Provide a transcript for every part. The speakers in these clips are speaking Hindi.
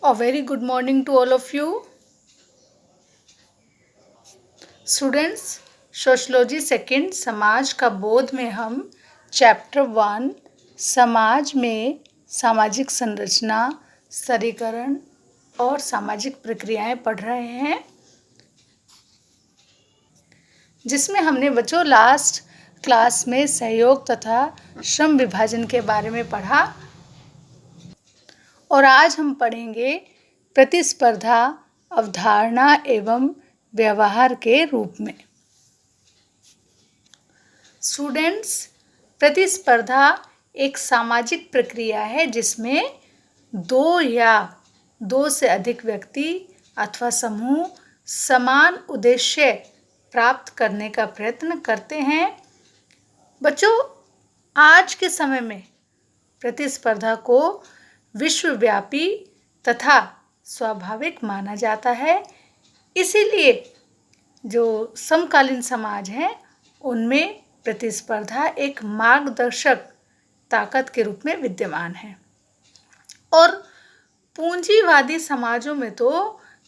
A very good morning to all of you. Students, sociology second समाज का बोध में हम चैप्टर 1 समाज में सामाजिक संरचना, स्तरीकरण और सामाजिक प्रक्रियाएं पढ़ रहे हैं, जिसमें हमने बच्चों लास्ट क्लास में सहयोग तथा श्रम विभाजन के बारे में पढ़ा और आज हम पढ़ेंगे प्रतिस्पर्धा, अवधारणा एवं व्यवहार के रूप में। स्टूडेंट्स, प्रतिस्पर्धा एक सामाजिक प्रक्रिया है जिसमें दो या दो से अधिक व्यक्ति अथवा समूह समान उद्देश्य प्राप्त करने का प्रयत्न करते हैं। बच्चों, आज के समय में प्रतिस्पर्धा को विश्वव्यापी तथा स्वाभाविक माना जाता है। इसीलिए जो समकालीन समाज हैं उनमें प्रतिस्पर्धा एक मार्गदर्शक ताकत के रूप में विद्यमान है और पूंजीवादी समाजों में तो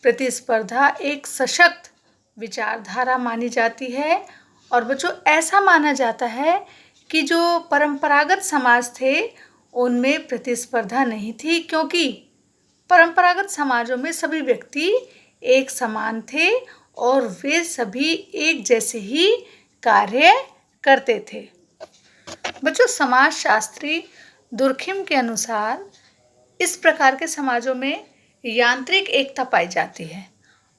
प्रतिस्पर्धा एक सशक्त विचारधारा मानी जाती है। और बच्चों, ऐसा माना जाता है कि जो परंपरागत समाज थे उनमें प्रतिस्पर्धा नहीं थी, क्योंकि परंपरागत समाजों में सभी व्यक्ति एक समान थे और वे सभी एक जैसे ही कार्य करते थे। बच्चों, समाजशास्त्री दुर्खिम के अनुसार इस प्रकार के समाजों में यांत्रिक एकता पाई जाती है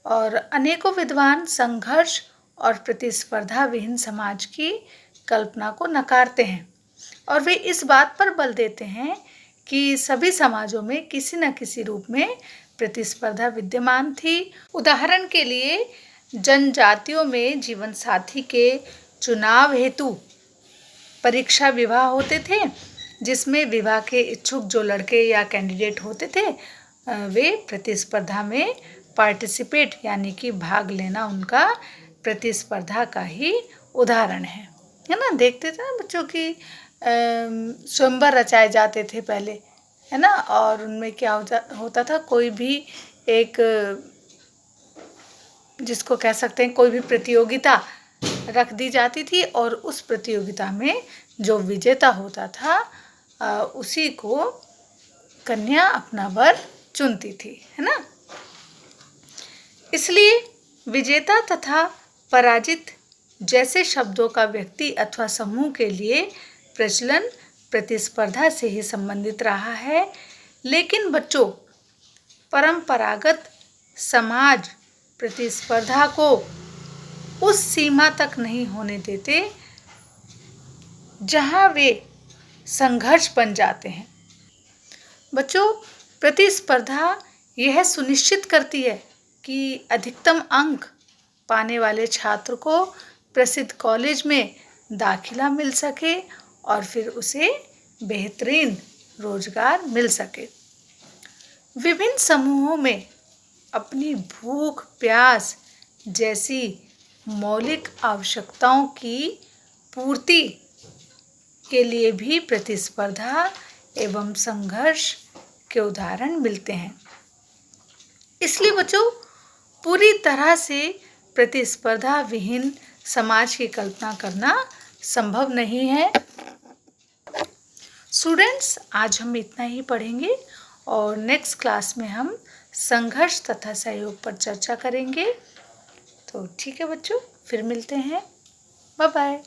और अनेकों विद्वान संघर्ष और प्रतिस्पर्धा विहीन समाज की कल्पना को नकारते हैं और वे इस बात पर बल देते हैं कि सभी समाजों में किसी न किसी रूप में प्रतिस्पर्धा विद्यमान थी। उदाहरण के लिए, जनजातियों में जीवन साथी के चुनाव हेतु परीक्षा विवाह होते थे, जिसमें विवाह के इच्छुक जो लड़के या कैंडिडेट होते थे वे प्रतिस्पर्धा में पार्टिसिपेट यानी कि भाग लेना उनका प्रतिस्पर्धा का ही उदाहरण है ना। देखते थे ना बच्चों की स्वयंवर रचाए जाते थे पहले, है ना, और उनमें क्या होता था, कोई भी एक जिसको कह सकते हैं कोई भी प्रतियोगिता रख दी जाती थी और उस प्रतियोगिता में जो विजेता होता था उसी को कन्या अपना वर चुनती थी, है ना। इसलिए विजेता तथा पराजित जैसे शब्दों का व्यक्ति अथवा समूह के लिए प्रचलन प्रतिस्पर्धा से ही संबंधित रहा है। लेकिन बच्चों, परंपरागत समाज प्रतिस्पर्धा को उस सीमा तक नहीं होने देते जहां वे संघर्ष बन जाते हैं। बच्चों, प्रतिस्पर्धा यह सुनिश्चित करती है कि अधिकतम अंक पाने वाले छात्र को प्रसिद्ध कॉलेज में दाखिला मिल सके और फिर उसे बेहतरीन रोजगार मिल सके। विभिन्न समूहों में अपनी भूख प्यास जैसी मौलिक आवश्यकताओं की पूर्ति के लिए भी प्रतिस्पर्धा एवं संघर्ष के उदाहरण मिलते हैं। इसलिए बच्चों, पूरी तरह से प्रतिस्पर्धा विहीन समाज की कल्पना करना संभव नहीं है। स्टूडेंट्स, आज हम इतना ही पढ़ेंगे और नेक्स्ट क्लास में हम संघर्ष तथा सहयोग पर चर्चा करेंगे। तो ठीक है बच्चों, फिर मिलते हैं। Bye bye.